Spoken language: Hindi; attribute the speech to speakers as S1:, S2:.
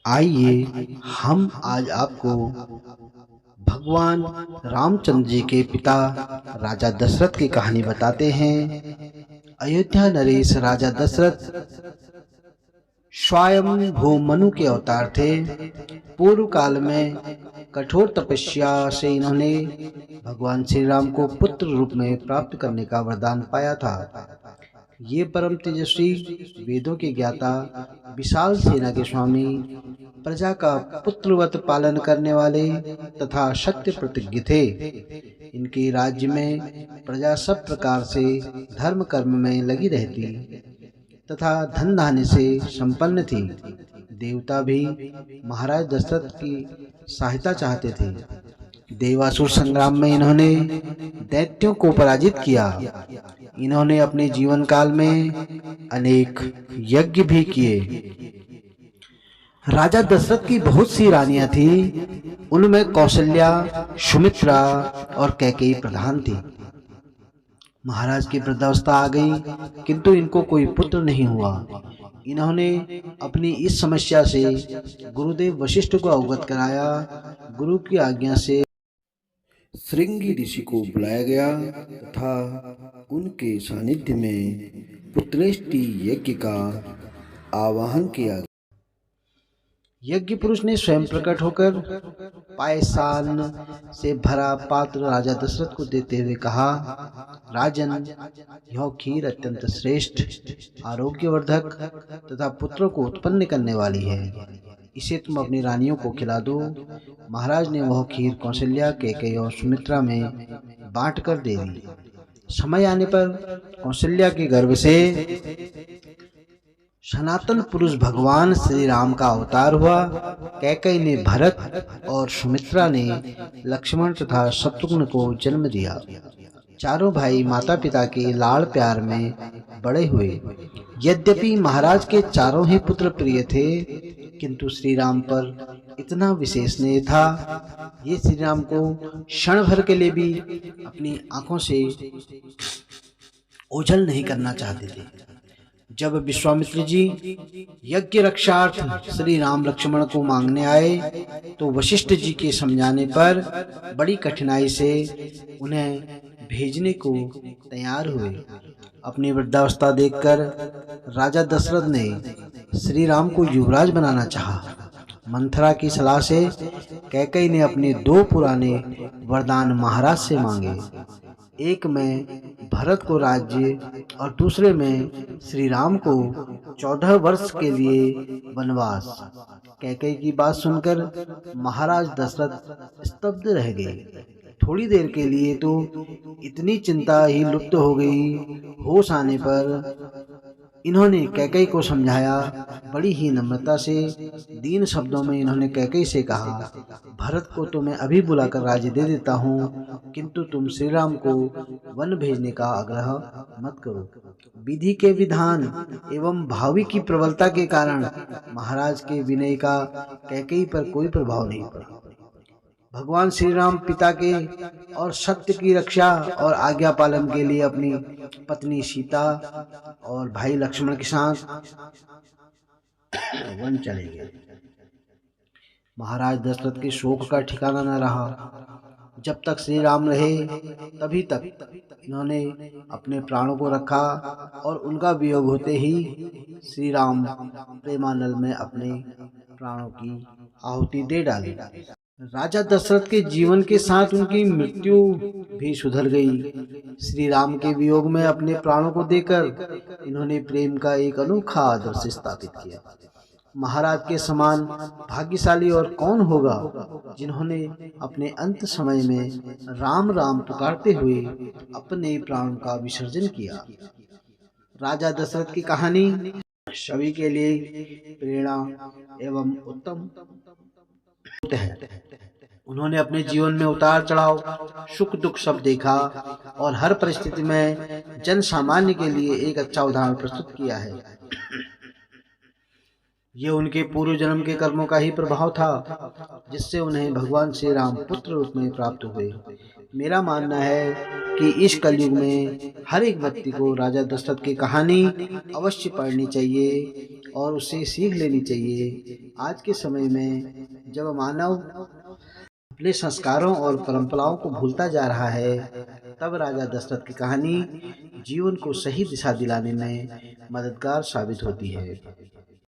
S1: आइए हम आज आपको भगवान रामचंद्र जी के पिता राजा दशरथ की कहानी बताते हैं। अयोध्या नरेश राजा दशरथ स्वयं भू मनु के अवतार थे। पूर्व काल में कठोर तपस्या से इन्होंने भगवान श्री राम को पुत्र रूप में प्राप्त करने का वरदान पाया था। ये परम तेजस्वी, वेदों के ज्ञाता, विशाल सेना के स्वामी, प्रजा का पुत्रवत पालन करने वाले तथा सत्य प्रतिज्ञ थे। इनके राज्य में प्रजा सब प्रकार से धर्म कर्म में लगी रहती तथा धन धान्य से संपन्न थी। देवता भी महाराज दशरथ की सहायता चाहते थे। देवासुर संग्राम में इन्होंने दैत्यों को पराजित किया। इन्होंने अपने जीवन काल में अनेक यज्ञ भी किए। राजा दशरथ की बहुत सी रानियां थीं। उनमें कौशल्या, सुमित्रा और कैकेयी प्रधान थी। महाराज की वृद्धावस्था आ गई, किंतु इनको कोई पुत्र नहीं हुआ। इन्होंने अपनी इस समस्या से गुरुदेव वशिष्ठ को अवगत कराया। गुरु की आज्ञा से श्रृंगी ऋषि को बुलाया गया तथा उनके सानिध्य में पुत्रेष्टि यज्ञ का आवाहन किया। यज्ञ पुरुष ने स्वयं प्रकट होकर पायसान से भरा पात्र राजा दशरथ को देते हुए कहा, राजन, यह खीर अत्यंत श्रेष्ठ, आरोग्यवर्धक तथा पुत्रों को उत्पन्न करने वाली है। इसे तुम अपनी रानियों को खिला दो। महाराज ने वह खीर कौशल्या, कैकेयी और सुमित्रा में बांट कर दे दी। समय आने पर कौशल्या के गर्भ से सनातन पुरुष भगवान श्री राम का अवतार हुआ। कैकेयी ने भरत और सुमित्रा ने लक्ष्मण तथा शत्रुघ्न को जन्म दिया। चारों भाई माता पिता के लाड़ प्यार में बड़े हुए। यद्यपि महाराज के चारों ही पुत्र प्रिय थे, किंतु श्री राम पर इतना विशेष स्नेह था, ये श्री राम को क्षण भर के लिए भी अपनी आंखों से ओझल नहीं करना चाहते थे। जब विश्वामित्र जी यज्ञ रक्षार्थ श्री राम लक्ष्मण को मांगने आए, तो वशिष्ठ जी के समझाने पर बड़ी कठिनाई से उन्हें भेजने को तैयार हुए। अपनी वृद्धावस्था देखकर राजा दशरथ ने श्री राम को युवराज बनाना चाहा। मंथरा की सलाह से कैकेयी ने अपने दो पुराने वरदान महाराज से मांगे। एक में भरत को राज्य और दूसरे में श्री राम को 14 वर्ष के लिए वनवास। कैकेयी की बात सुनकर महाराज दशरथ स्तब्ध रह गए। थोड़ी देर के लिए तो इतनी चिंता ही लुप्त हो गई। होश आने पर इन्होंने कैकेयी को समझाया। बड़ी ही नम्रता से, दीन शब्दों में इन्होंने कैकेयी से कहा, भरत को तो मैं अभी बुलाकर राज्य दे देता हूँ, किंतु तुम श्री राम को वन भेजने का आग्रह मत करो। विधि के विधान एवं भावी की प्रबलता के कारण महाराज के विनय का कैकेयी पर कोई प्रभाव नहीं पड़ा। भगवान श्री राम पिता के और सत्य की रक्षा और आज्ञा पालन के लिए अपनी पत्नी सीता और भाई लक्ष्मण के साथ वन चले गए। महाराज दशरथ के शोक का ठिकाना न रहा। जब तक श्री राम रहे तभी तक इन्होंने अपने प्राणों को रखा और उनका वियोग होते ही श्री राम प्रेमानल में अपने प्राणों की आहुति दे डाली। राजा दशरथ के जीवन के साथ उनकी मृत्यु भी सुधर गई। श्री राम के वियोग में अपने प्राणों को देकर इन्होंने प्रेम का एक अनोखा आदर्श स्थापित किया। महाराज के समान भाग्यशाली और कौन होगा, जिन्होंने अपने अंत समय में राम राम पुकारते हुए अपने प्राणों का विसर्जन किया। राजा दशरथ की कहानी सभी के लिए प्रेरणा एवं उत्तम है। उन्होंने अपने जीवन में उतार चढ़ाव, सुख दुख सब देखा और हर परिस्थिति में जन सामान्य के लिए एक अच्छा उदाहरण प्रस्तुत किया है। ये उनके पूर्व जन्म के कर्मों का ही प्रभाव था, जिससे उन्हें भगवान श्री राम पुत्र रूप में प्राप्त हुए। मेरा मानना है कि इस कलयुग में हर एक व्यक्ति को राजा दशरथ की कहानी अवश्य पढ़नी चाहिए। और उससे सीख लेनी चाहिए। आज के समय में जब मानव अपने संस्कारों और परंपराओं को भूलता जा रहा है, तब राजा दशरथ की कहानी जीवन को सही दिशा दिलाने में मददगार साबित होती है।